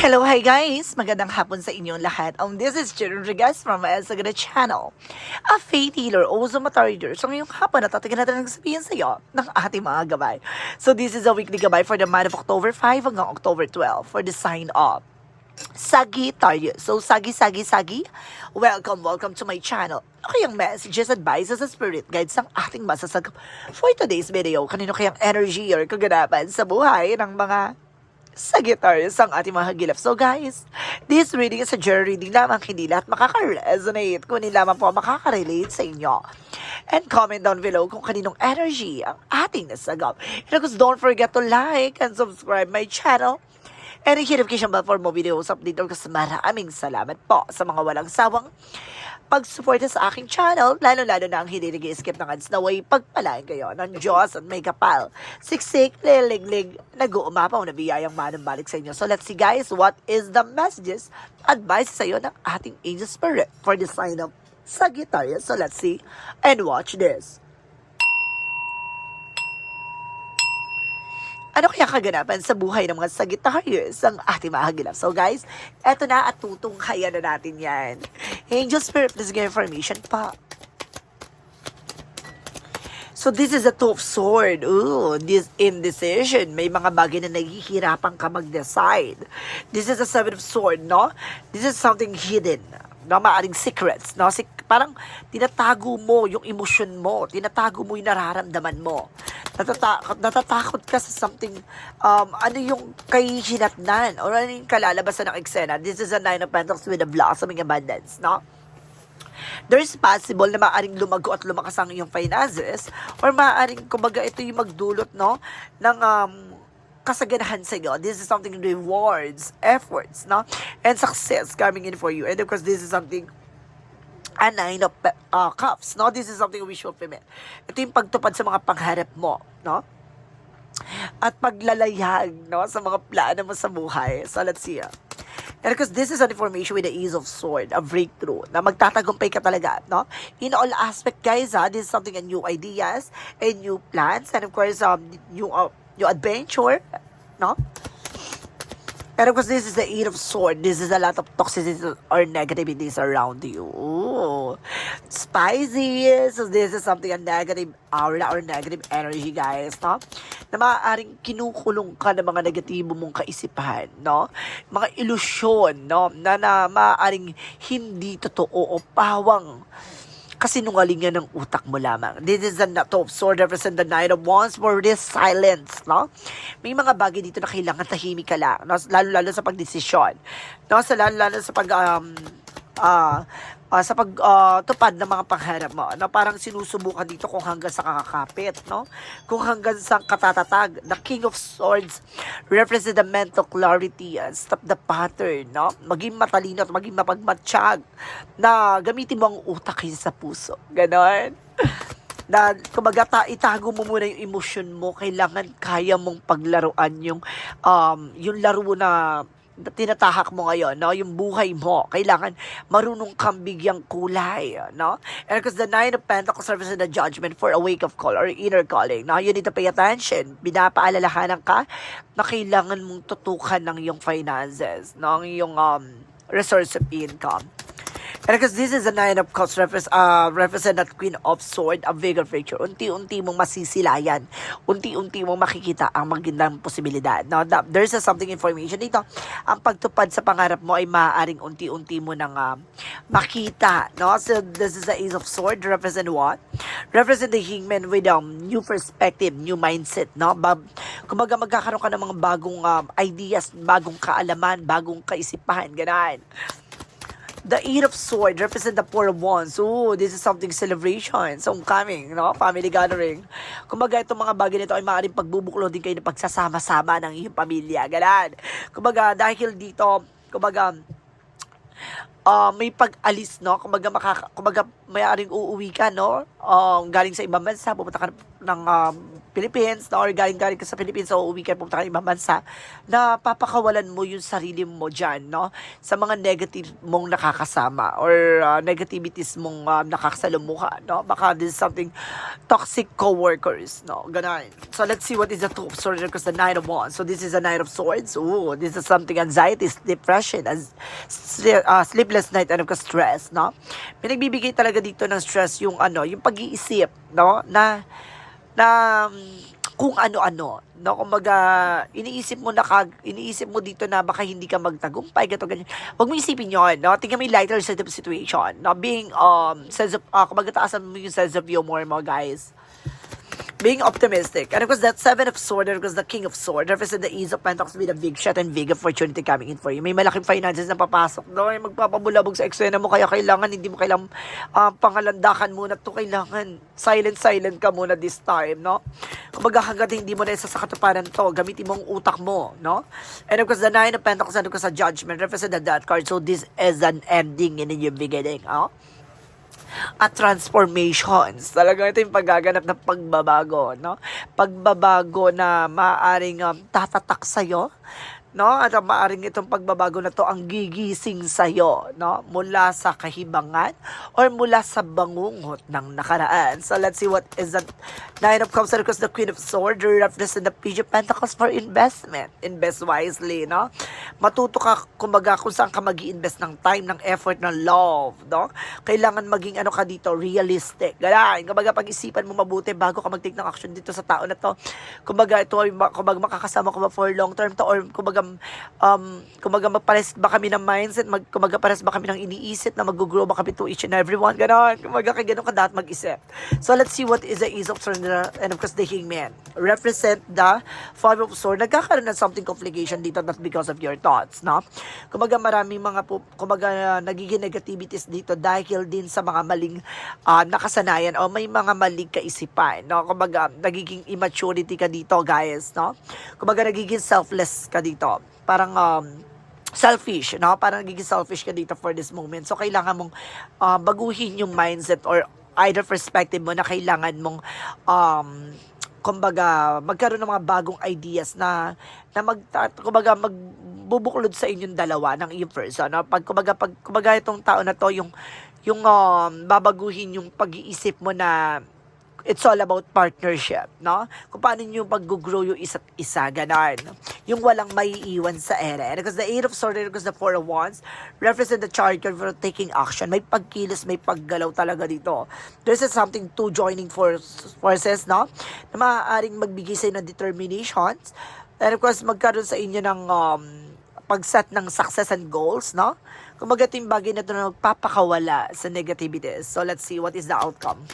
Hello, hi guys! Magandang hapon sa inyong lahat. This is Jen Rodriguez from my Sagada channel. A faith healer o sumatary reader. So ngayong hapon, natatigan natin ang sabihin sa iyo ng ating mga gabay. So this is a weekly gabay for the month of October 5 hanggang October 12 for the sign of Sagittarius. So Sagi, welcome to my channel. Ano kayang messages, advices, sa spirit guides ang ating masasagap for today's video? Kanino kayang energy or kaganapan sa buhay ng mga Sagittarius ang ating mga hagilap. So guys, this reading is a journey reading lamang, hindi lahat makaka-resonate, kundi lamang po makaka-relate sa inyo. And comment down below kung kaninong energy ang ating nasagap. And of course, don't forget to like and subscribe my channel. And hit notification bell for more videos update. Kasi maraming salamat po sa mga walang sawang pagsuporta sa aking channel, lalo-lalo na ang hindi nag-skip ng ads na way pagpalain kayo ng Diyos at may kapal. Siksik, liliglig, nag-uumapaw na biyayang manang-balik sa inyo. So let's see guys, what is the messages, advice sa iyo ng ating angel spirit for the sign of Sagittarius. So let's see and watch this. Ano kaya kaganapan sa buhay ng mga Sagittarius ang ating mga hagilap? So guys, eto na at tutunghayan na natin yan. Angel Spirit, please give information pa. So this is a Two of Swords. Ooh, this indecision. May mga bagay na naghihirapan ka mag-decide. This is a Seven of Swords, no? This is something hidden. No, maaring secrets, no? Parang tinatago mo yung emosyon mo, tinatago mo yung nararamdaman mo. Natatakot ka sa something, ano yung kahihinatnan, or ano yung kalalabasan ng eksena. This is a Nine of Pentacles with a blossoming abundance, no? There's possible na maaaring lumago at lumakas ang iyong finances, or maaaring, kumbaga, ito yung magdulot, no, ng, kasaganahan sa inyo. This is something rewards, efforts, no? And success coming in for you. And of course, this is something a Nine of Cups, no? This is something we should permit. Ito yung pagtupad sa mga pangharap mo, no? At paglalayag, no? Sa mga plano mo sa buhay. So, let's see. And because this is an information with the Ace of Sword, a breakthrough, na magtatagumpay ka talaga, no? In all aspect, guys, this is something, a new ideas, and new plans, and of course, new adventure, no? And of course, this is the Eight of Swords. This is a lot of toxicity or negativities around you. Ooh, spicy. So this is something, a negative aura or negative energy, guys, no? Na maaaring kinukulong ka ng mga negatibo mong kaisipan, no? Mga ilusyon, no? Na maaaring hindi totoo o pawang kasinungalingan ng utak mo lamang. This is the Two of Swords, represent the Nine of Wands for this silence, no? May mga bagay dito na kailangan tahimik ka lang, no? Lalo-lalo sa pagdesisyon, no? Lalo-lalo sa tupad ng mga pangharap mo, no? Parang sinusubukan dito kung hanggang sa kakakapit, no? Kung hanggang sa katatatag. The King of Swords represent the mental clarity and stop the pattern, no? Maging matalino at maging mapagmatsyag na gamitin mo ang utak kaysa sa puso. Ganon. Na kumbaga itago mo muna yung emosyon mo. Kailangan kaya mong paglaruan yung laro na tinatahak mo ngayon, no? Yung buhay mo. Kailangan marunong kang bigyang kulay, no? And because the Nine of Pentacles represents the judgment for a wake of call or inner calling. Now, you need to pay attention. Pinapaalalahanan ka na kailangan mong tutukan ng iyong finances, no? Ng iyong resource of income. And because this is a Nine of Cups, represent that Queen of Swords, a vigor feature. Unti-unti mong masisilayan. Unti-unti mong makikita ang magandang posibilidad. Now, there's something information dito. Ang pagtupad sa pangarap mo ay maaaring unti-unti mo nang makita. No? So, this is the Ace of Swords, represent what? Represent the Hangman with new perspective, new mindset. No? Kumbaga magkakaroon ka ng mga bagong ideas, bagong kaalaman, bagong kaisipan. Ganon. The Eight of Swords represent the Four of Wands. So, this is something celebration. So, coming, no? Family gathering. Kumbaga, itong mga bagay nito ay maaaring pagbubuklo din kayo ng pagsasama-sama ng iyong pamilya. Ganon. Kumbaga, dahil dito, kumbaga, may pag-alis, no? Kumbaga maaaring uuwi ka, no? Galing sa ibang bansa, pupunta ka ng Philippines, no? Or galing-galing ka sa Philippines, so uuwi ka, pumunta ka ibang bansa, na papakawalan mo yung sarili mo dyan, no? Sa mga negative mong nakakasama or negativities mong nakakasalumuha, no? Baka this is something toxic co-workers, no? Ganun. So let's see what is the Two of Swords because the Nine of Wands. So this is the Nine of Swords. Ooh, this is something anxiety, depression, sleepless night, and of course stress, no? May nagbibigay talaga dito ng stress yung yung pag-iisip, no? Na kung ano-ano, no? Kumbaga, iniisip mo dito na baka hindi ka magtagumpay, gato ganyan. Huwag mo isipin yun, no? Tingnan mo yung lighter side of situation, no? Being, sense of, kumbaga taasan mo yung sense of humor mo, guys. Being optimistic. And of course, that Seven of Swords, and of course, the King of Swords, represent the Ease of Pentacles with a big shot and big opportunity coming in for you. May malaking finances na papasok. No? May magpapabulabog sa eksena mo, kaya kailangan, hindi mo kailangan pangalandakan muna to. Kailangan silent ka muna this time, no? Kumbaga, hanggang hindi mo na isa sa katuparan to, gamitin mo ang utak mo, no? And of course, the Nine of Pentacles, and of course, the Judgment, represent the Death card. So, this is an ending in a new beginning, no? At transformations. Talaga ito yung paggaganap ng pagbabago, no? Pagbabago na maaaring tatatak sa'yo, no? At maaaring itong pagbabago na to ang gigising sa'yo, no? Mula sa kahibangan or mula sa bangungot ng nakaraan. So let's see what is the Nine of Cups, because the Queen of Swords represent the Page of Pentacles for investment. Invest wisely, no? Matuto ka, kumbaga, kung saan ka mag-i-invest ng time, ng effort, ng love, no? Kailangan maging ka dito, realistic. Ganyan. Kumbaga, pag-isipan mo mabuti bago ka mag-take ng action dito sa tao na to. Kumbaga, ito ay kumbaga makakasama ko ba for long term to, or kumbaga magpares ba kami ng mindset, kumbaga pares ba kami ng iniisip na mag-grow ba kami to each and every one, gano'n. Kumbaga kay gano'n ka dapat mag-isip. So let's see what is the Ace of Swords and of course the Hangman. Represent the Five of Swords. Nagkakaroon ng something complication dito, not because of your thoughts, no? Kumbaga maraming mga kumbaga nagiging negativities dito dahil din sa mga maling nakasanayan o may mga maling kaisipan, no? Kumbaga nagiging immaturity ka dito, guys, no? Kumbaga nagiging selfless ka dito. Parang selfish, no? Parang nagiging selfish ka dito for this moment. So, kailangan mong baguhin yung mindset or either perspective mo na kailangan mong kumbaga magkaroon ng mga bagong ideas na kumbaga magbubuklod sa inyong dalawa ng iyong person, no? Kumbaga itong tao na to yung babaguhin yung pag-iisip mo na it's all about partnership, no? Kung paano nyo pag-grow yung isa't isa, ganon. Yung walang maiiwan sa ere. Because the Eight of Swords, because the Four of Wands, represent the charter for taking action. May pagkilos, may paggalaw talaga dito. There's something to joining forces, no? Na maaaring magbigay sa inyo ng determinations. And of course, magkaroon sa inyo ng pag-set ng success and goals, no? Kumbaga ito yung bagay na ito na magpapakawala sa negativities. So, let's see what is the outcome.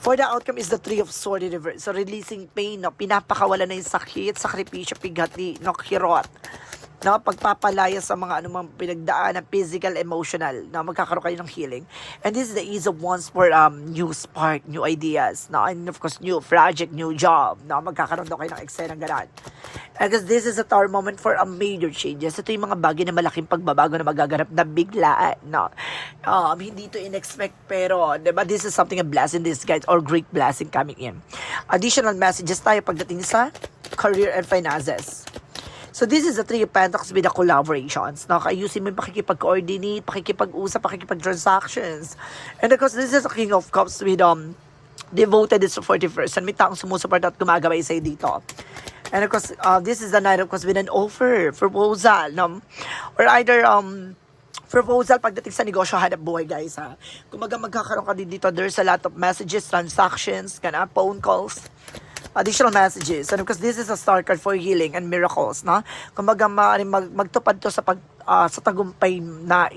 For the outcome is the Three of Swords in reverse. So, releasing pain, no? Pinapakawala na yung sakit, sakripisyo, pighati, no? Kirot. No? Pagpapalaya sa mga anumang pinagdaan, physical, emotional, na magkakaroon kayo ng healing. And this is the Ease of Wands for new spark, new ideas, no? And of course, new project, new job, no? Magkakaroon daw kayo ng eksena ganun. And because this is a tower moment for a major changes. Ito yung mga bagay na malaking pagbabago na magaganap na biglaan, no? Hindi to in-expect, pero, diba, this is something a blessing, this guys, or great blessing coming in. Additional messages tayo pagdating sa career and finances. So, this is the Three of Pentacles with the collaborations. Nakayusin mo yung pakikipag-coordinate, pakikipag-usap, pakikipag-transactions. And of course, this is the King of Cups with devoted is 41st. May taong sumusuport at gumagabay sa'yo dito. And of course, this is the Knight of Cups with an offer, proposal, no? Or either, proposal pagdating sa negosyo, hanap buhay, guys, ha? Kumaga magkakaroon ka din dito, there's a lot of messages, transactions, phone calls, additional messages. And because this is a star card for healing and miracles, no? Kumbaga maaaring magtupad to sa sa tagumpay na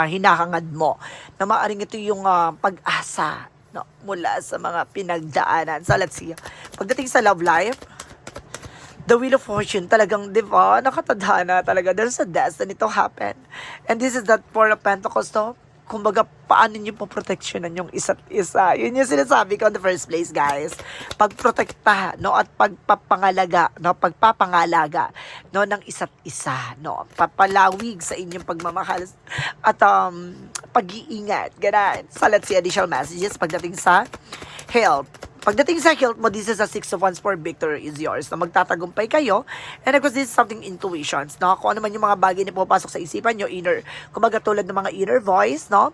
hinahangad mo. Na maaaring ito yung pag-asa, no? Mula sa mga pinagdaanan. So let's see. Pagdating sa love life, the Wheel of Fortune, talagang, di ba, nakatadhana talaga. There's a destiny to happen. And this is that Four of Pentacles, to. Kumbaga, paano nyo po protectionan yung isa't isa? Yun yung sinasabi ko in the first place, guys. Pagprotekta, no? At pagpapangalaga, no? Pagpapangalaga, no? Ng isa't isa, no? Papalawig sa inyong pagmamahal at pag-iingat. Ganun. So, let's see additional messages pagdating sa health. Pagdating sa health mo, this is a 6 of Wands for victory is yours. Na magtatagumpay kayo. And of course, this is something intuitions. No? Kung ano man yung mga bagay na pupasok sa isipan nyo, kumbaga tulad ng mga inner voice, no?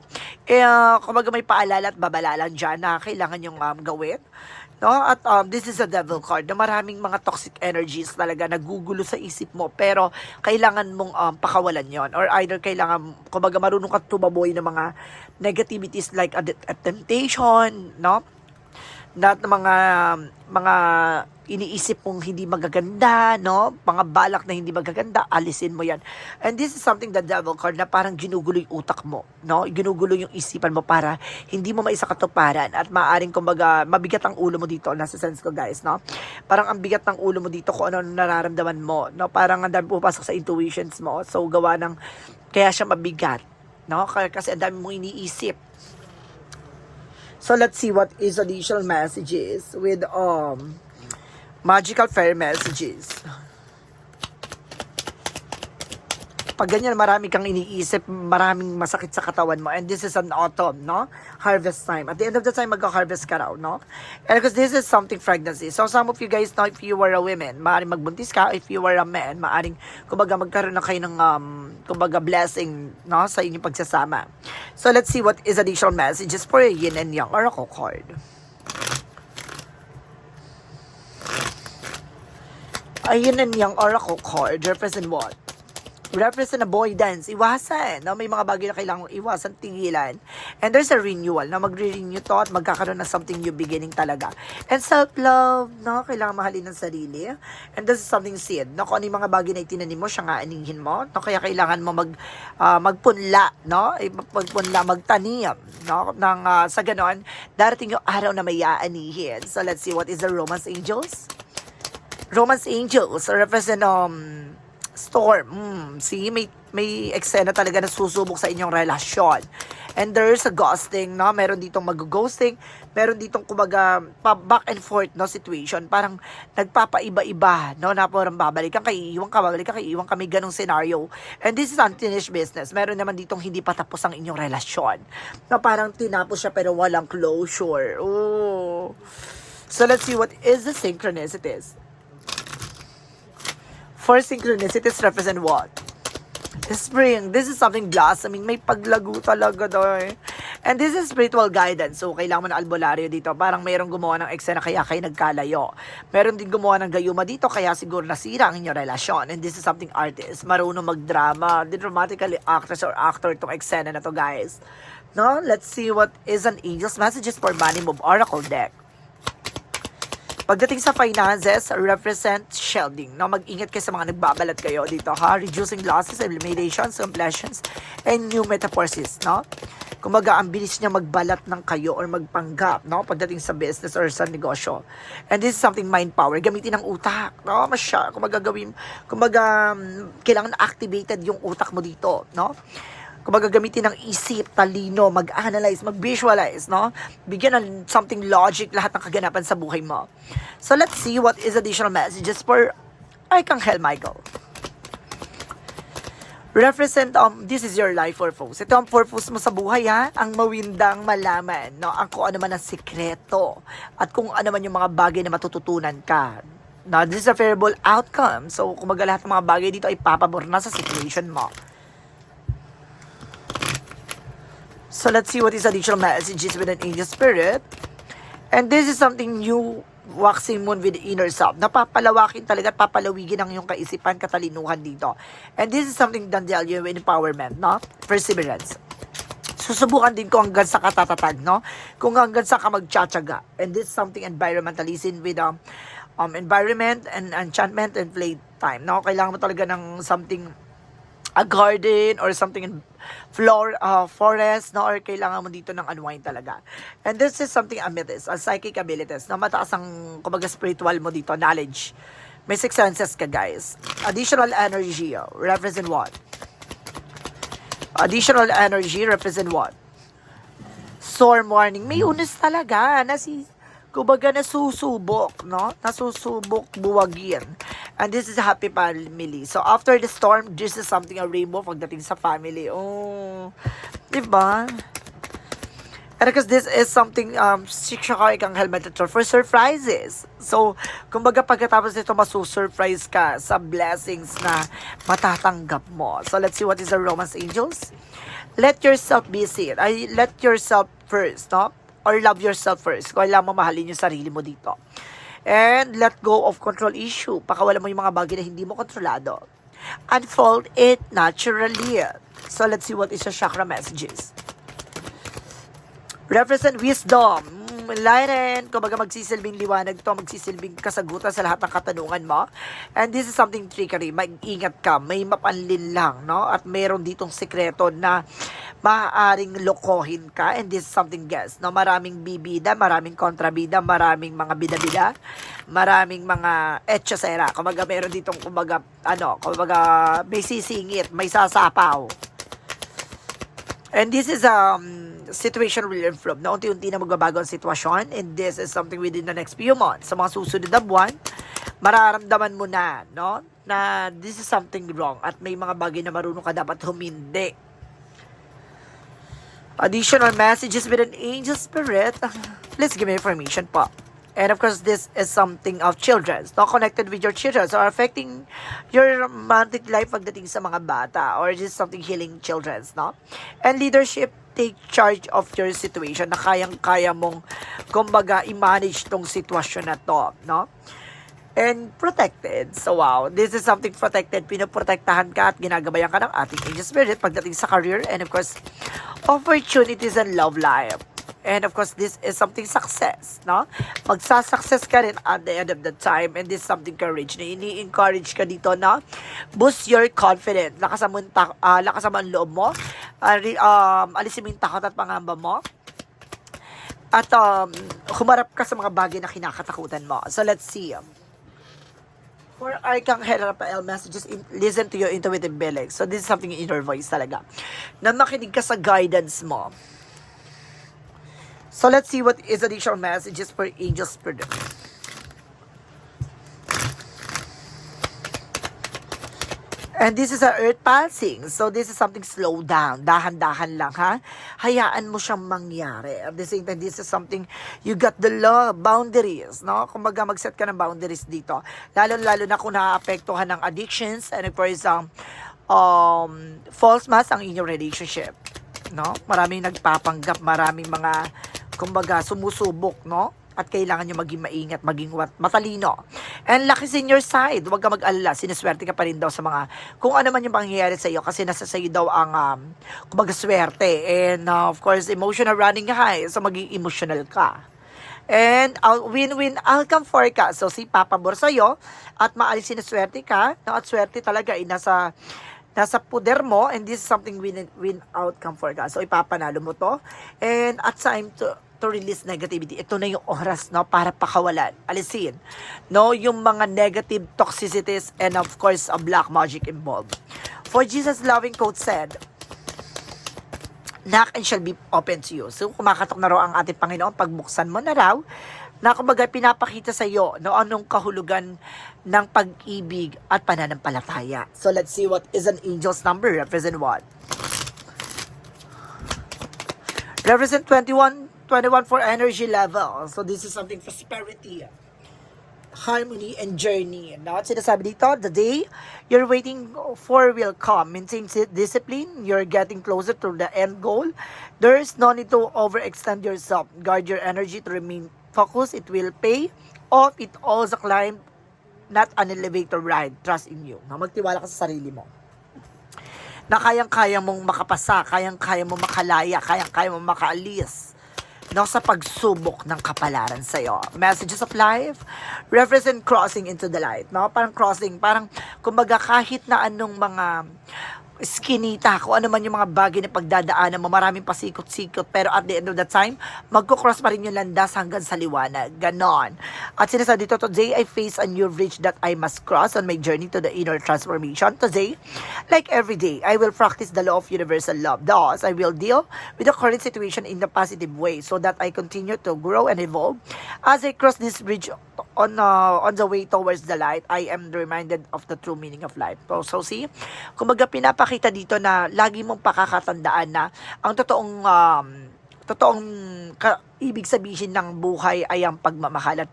Kumbaga may paalala at babalalan dyan na kailangan yung gawin. No? At this is a devil card na maraming mga toxic energies talaga nagugulo sa isip mo, pero kailangan mong pakawalan yon, or either kailangan, kumbaga marunong ka tumaboy ng mga negativities like a temptation, no? Lahat ng mga iniisip mong hindi magaganda, no? Mga balak na hindi magaganda, alisin mo yan. And this is something, the devil card, na parang ginugulo yung utak mo, no? Ginugulo yung isipan mo para hindi mo maisakatuparan at maaring, kumbaga, mabigat ang ulo mo dito. Nasa sense ko, guys, no? Parang ang bigat ng ulo mo dito kung ano nararamdaman mo, no? Parang ang dami pupasok sa intuitions mo. So, gawa ng, kaya siya mabigat, no? Kasi ang dami mong iniisip. So, let's see what is additional messages with magical fairy messages. Pag ganyan, marami kang iniisip, maraming masakit sa katawan mo. And this is an autumn, no? Harvest time. At the end of the time, magka-harvest ka raw, no? And because this is something pregnancy. So some of you guys know, if you were a woman, maaaring magbuntis ka. If you were a man, maaaring, kumbaga, magkaroon na kayo ng, kumbaga, blessing, no? Sa inyong pagsasama. So let's see what is additional messages for Yin and Yang Oracle card. A Yin and Yang Oracle card represent what? Represent avoidance, iwasan, no? May mga bagay na kailangang iwasan, tingilan. And there's a renewal, na magre-renew to at magkakaroon ng something new beginning talaga. And self-love, no? Kailangan mahalin ng sarili. And this is something seed, no? Kung ano yung mga bagay na itinanim mo, siya nga anihin mo, no? Kaya kailangan mo magpunla, no? Magpunla, magtanim, no? Sa ganon, darating yung araw na may aanihin. So let's see what is the Romance Angels. Romance Angels represent storm. See, may eksena talaga na susubok sa inyong relasyon. And there's a ghosting, no? Meron ditong mag-ghosting, meron ditong, kumbaga, back and forth, no, situation. Parang nagpapaiba-iba, no? Na parang babalikan ka, iiwan ka, may ganong scenario. And this is unfinished business. Meron naman ditong hindi pa tapos ang inyong relasyon. Na parang tinapos siya pero walang closure. Oh. So let's see what is the synchronicities. For synchronicities represent what? Spring. This is something blossoming. May paglago talaga doon. And this is spiritual guidance. So, kailangan mo na albularyo dito. Parang mayroong gumawa ng eksena kaya kayo nagkalayo. Meron din gumawa ng gayuma dito kaya siguro nasira ang inyong relasyon. And this is something artist. Marunong magdrama. Dramatically actress or actor itong eksena na to, guys. No? Let's see what is an angel's messages for Money Move Oracle deck. Pagdating sa finances, represent shielding. No? Mag-ingat kayo sa mga nagbabalat kayo dito, ha? Reducing losses, eliminations, completions, and new metamorphosis, no? Kumbaga, ang bilis niya magbalat ng kayo or magpanggap, no? Pagdating sa business or sa negosyo. And this is something mind power. Gamitin ang utak, no? Kumbaga, kailangan activated yung utak mo dito, no? Kumbaga, gamitin ng isip, talino, mag-analyze, mag-visualize, no? Bigyan ng something logic lahat ng kaganapan sa buhay mo. So, let's see what is additional messages for Archangel Michael. Represent, this is your life purpose. Ito ang purpose mo sa buhay, ha? Ang mawindang malaman, no? Ang kung ano man ang sikreto at kung ano man yung mga bagay na matututunan ka. Now, this is a favorable outcome. So, kumbaga lahat ng mga bagay dito ay papabor na sa situation mo. So, let's see what is additional messages with an angel spirit. And this is something new, waxing moon with the inner self. Napapalawakin talaga at papalawigin ang iyong kaisipan, katalinuhan dito. And this is something dandelion with empowerment, no? Perseverance. Susubukan din ko hanggang sa katatatag, no? Kung hanggang sa ka magtsatsaga. And this is something environmentalism with environment and enchantment and playtime, no? Kailangan mo talaga ng something, a garden or something in forest, no? Or kailangan mo dito ng unwind talaga. And this is something amethyst, a psychic abilities, na mataas ang, kumbaga, spiritual mo dito, knowledge. May 6 senses ka, guys. Additional energy, represent what? Additional energy, represent what? Storm warning. May unos talaga, kumbaga nasusubok, no? Nasusubok buwagin. And this is a happy family. So, after the storm, this is something, a rainbow pagdating sa family. Oh, diba? And because this is something, saka ikang helmet ito for surprises. So, kumbaga pagkatapos nito, masusurprise ka sa blessings na matatanggap mo. So, let's see what is the Romance Angels. Let yourself be seen. Ay, let yourself first, no? Or love yourself first. Kailangan mo mahalin yung sarili mo dito. And let go of control issue. Pakawalan mo yung mga bagay na hindi mo kontrolado. Unfold it naturally. So, let's see what is the chakra messages. Represent wisdom. Enlighten. Kumbaga magsisilbing liwanag to, magsisilbing kasagutan sa lahat ng katanungan mo. And this is something trickery. Mag-ingat ka. May mapanlin lang, no? At mayroon ditong sekreto na maaaring lokohin ka. And this is something guess, no? Maraming bibida, maraming kontrabida, maraming mga bida-bida, maraming mga etchasera. Kumbaga meron ditong, kumbaga may sisingit, may sasapaw. And this is situation will improve. Na unti-unti na magbabago ang sitwasyon, and this is something within the next few months. Sa mga susunod na buwan, mararamdaman mo na, no? Na this is something wrong at may mga bagay na marunong ka dapat humindi. Additional messages with an angel spirit. Please give me information po. And of course, this is something of children. Not connected with your children. So, affecting your romantic life pagdating sa mga bata. Or just something healing children, no? And leadership, take charge of your situation na kayang-kaya mong, kumbaga, i-manage tong sitwasyon na to, no? And protected. So, wow. This is something protected. Pinoprotektahan ka at ginagabayan ka ng ating angel spirit pagdating sa career. And of course, opportunities and love life. And of course, this is something success, no? Magsasuccess ka rin at the end of the time. And this is something courage na ini-encourage ka dito na boost your confidence. Lakasan mo ang loob mo. Alisin mo yung takot at pangamba mo. At humarap ka sa mga bagay na kinakatakutan mo. So let's see. For Archangel Raphael messages, listen to your intuitive feeling. So this is something in your voice talaga. Na makinig ka sa guidance mo. So let's see what is additional messages for angel spirit. And this is a earth pulsing. So this is something slow down. Dahan-dahan lang, ha? Hayaan mo siyang mangyari. At the same time, this is something you got the law, boundaries, no? Kumbaga mag-set ka ng boundaries dito. Lalo-lalo na kung naaapektuhan ng addictions and for example, false mask ang inyong relationship, no? Maraming nagpapanggap, maraming mga kumbaga sumusubok, no? At kailangan nyo maging maingat, maging matalino. And luck is in your side. Huwag ka mag-alala. Siniswerte ka pa rin daw sa mga, kung ano man yung mangyayari sa iyo, kasi nasa sa iyo daw ang, kumbaga swerte. And of course, emotional running high. So maging emotional ka. And win-win outcome for ka. So si papabor sa iyo at maalis siniswerte ka. No? At swerte talaga ay nasa puder mo, and this is something win outcome for ka. So ipapanalo mo to. And at time to release negativity. Ito na yung oras, no, para pakawalan. Alisin, no, yung mga negative toxicities and of course, a black magic involved. For Jesus' loving quote said, knock and shall be open to you. So, kumakatok na raw ang ating Panginoon, pagbuksan mo na raw, na kumbaga pinapakita sa iyo, no, anong kahulugan ng pag-ibig at pananampalataya. So, let's see what is an angel's number. Represent what? Represent 21 for energy level. So, this is something prosperity, harmony, and journey. Now, sinasabi dito, the day you're waiting for will come. Maintain discipline. You're getting closer to the end goal. There is no need to overextend yourself. Guard your energy to remain focused. It will pay off. It also climb, not an elevator ride. Trust in you. Na magtiwala ka sa sarili mo. Na kayang-kaya mong makapasa, kayang-kaya mong makalaya, kayang-kaya mong makaalis, no, sa pagsubok ng kapalaran sa iyo. Messages of life represent crossing into the light, no? Parang crossing, parang kumbaga kahit na anong mga skinita, kung ano man yung mga bagay na pagdadaanan mo, maraming pasikot-sikot, pero at the end of the time, magkukross pa rin yung landas hanggang sa liwanag. Ganon. At sinasabi dito, today I face a new bridge that I must cross on my journey to the inner transformation. Today, like every day, I will practice the law of universal love. Thus, I will deal with the current situation in the positive way so that I continue to grow and evolve. As I cross this bridge on the way towards the light, I am reminded of the true meaning of life. So see, kumbaga pinapakita dito na lagi mong pakakatandaan na ang totoong totoong ibig sabihin ng buhay ay ang pagmamahal at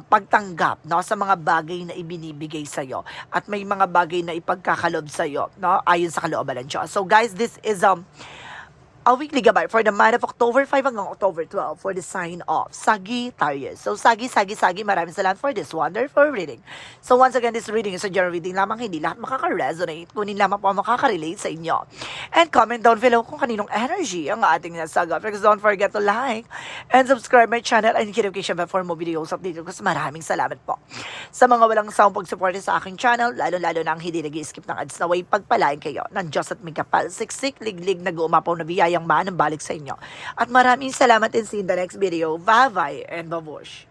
pagtanggap, no, sa mga bagay na ibinibigay sa iyo at may mga bagay na ipagkakalob sa iyo, no, ayon sa kalooban ng Diyos. So guys, this is a weekly gabay for the month of October 5 hanggang October 12 for the sign of Sagittarius. So, Sagi, maraming salamat for this wonderful reading. So, once again, this reading is a general reading lamang, hindi lahat makaka-resonate, kunin lamang po ang makaka-relate sa inyo. And comment down below kung kaninong energy ang ating nasaga. Please don't forget to like and subscribe my channel and hit notification bell for more videos update ko. Maraming salamat po sa mga walang sawang pag-support sa aking channel, lalo-lalo na ang hindi nag-i-skip ng ads na way pagpalain kayo ng Diyos at may kapal, siksik, liglig, nag-uumapaw na biyayang manang balik sa inyo. At maraming salamat and see you in the next video. Bye-bye and babush!